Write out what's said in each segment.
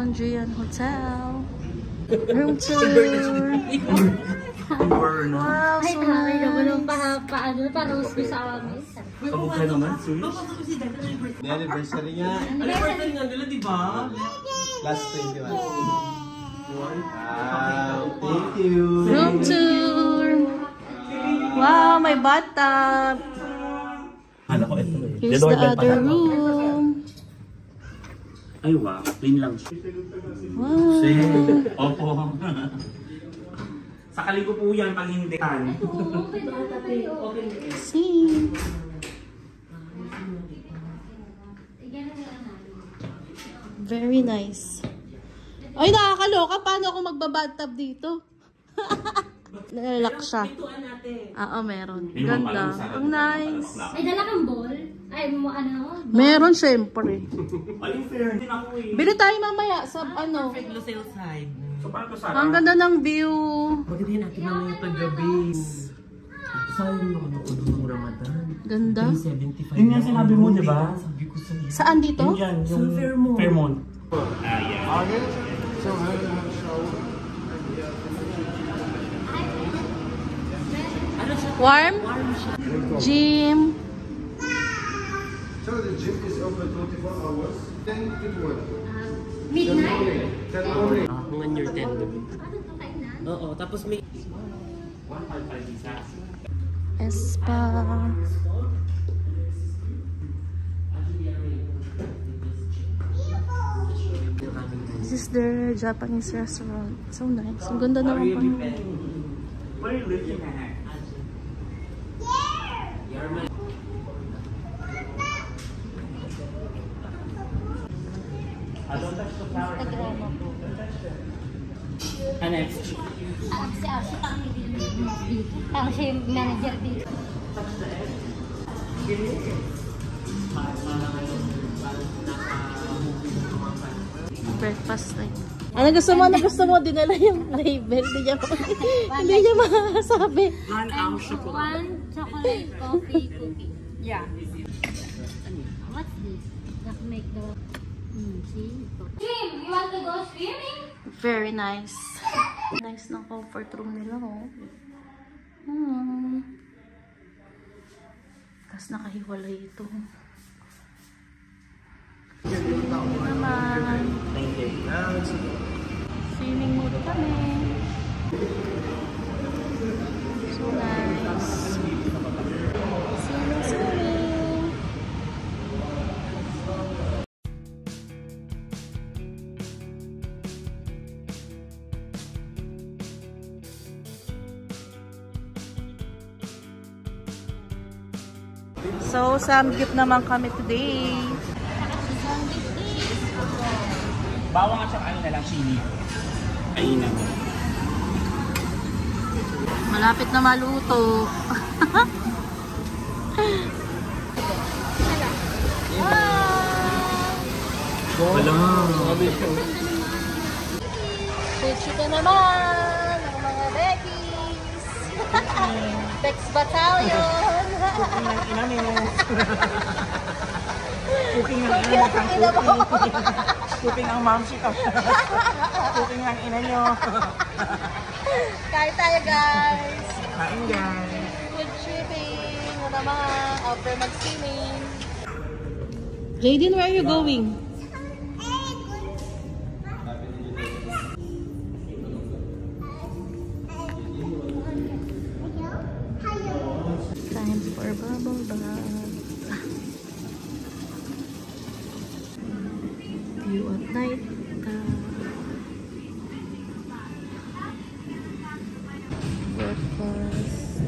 Mondrian Hotel. Room tour. Wow, so nice. Parang gusto sa amin. Kamukha naman, sweet. Anniversary nga. Anniversary nga nila, di ba? Last 21. Wow, thank you. Room tour. Wow, may bathtub. Hala ko ito eh. Here's the other room. Ay wow, clean lang. Wow. Opo. Sa kaligo po yan pag hindi. See. Very nice. Ay, nakakaloka. Paano ako magbabathtub dito? Nalalak siya. Oo, meron. Ganda. Ang nice. Ay, dala kang ball? Ay, ano? Meron, syempre. Ay, fair. Hindi na ako eh. Bili tayo mamaya sa ano. Perfect Lucille side. So, paano to, Sarah? Ang ganda ng view. Maganda natin mamaya paggabi. Sayang yung ano ko nung Ramadan. Ganda. 375. Yun nga sinabi mo, di ba? Sabi ko sa'yo. Saan dito? Yun yan, yung Sa Fairmont. Fairmont. Ah, yeah. Okay. Warm? Gym. So the gym is open 24 hours, 10 to 12. Midnight? 10 morning. Hanggang your 10. Ano to kainan? Oo, tapos may... 155 isa. Spa. This is their Japanese restaurant. So nice. Ang ganda naman pa. Where are you looking at? Next. Si Archie pang hindi dito. Ang siya yung manager dito. Breakfast time. Ano gusto mo? Ano gusto mo? Dinala yung label. Hindi niya masasabi. One chocolate coffee cookie. Yeah. What's this? That make the... see? Jim, you want to go swimming? Very nice. Nice ng comfort room nila, oh. Tapos nakahiwalay ito. Naman. Swimming mode kami. So nice. Swimming. So, samgyup naman kami today. Bawang at saka ano na lang, chili. Kainan. Malapit na maluto. Wala. Sushi ka naman ng mga Beckies. Bex Battalion. Cooking ng ina niyo. Cooking ng Cooking ina ng ina mo. Cooking ang mamsi ka. Cooking ng ina niyo. Kain tayo, guys. Kain guys. Good shipping. Ano naman, after mag-swimming. Jaden, where are you going? Time for bubble bath. View at night. Breakfast.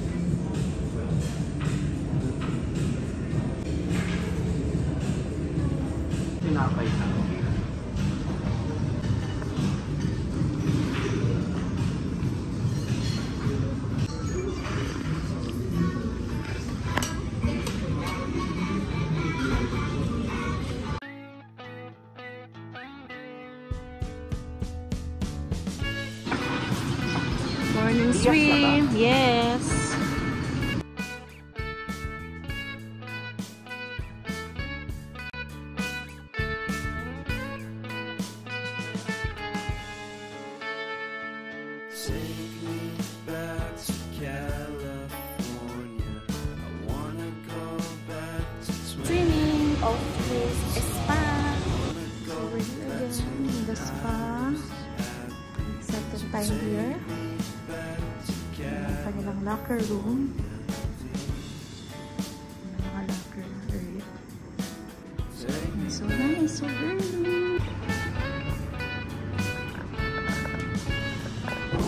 Tinapay na. Morning swim. Yes. Swimming of this spa. So we're here again in the spa. Second time here. Ang kanilang locker room. Mga locker area. So nice, so girly.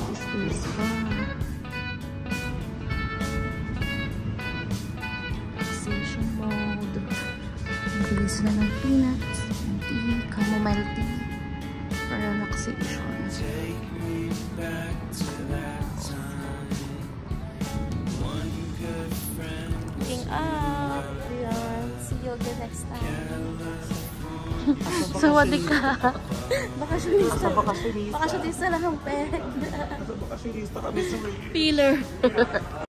This is spa. Relaxation mode. Bili sila ng peanuts, ng tea, chamomile tea for relaxation. Looking up. Ayan. See you again next time. Sawadi ka. Bakasyonista. Bakasyonista lang ang pet. Bakasyonista kami sa Peeler.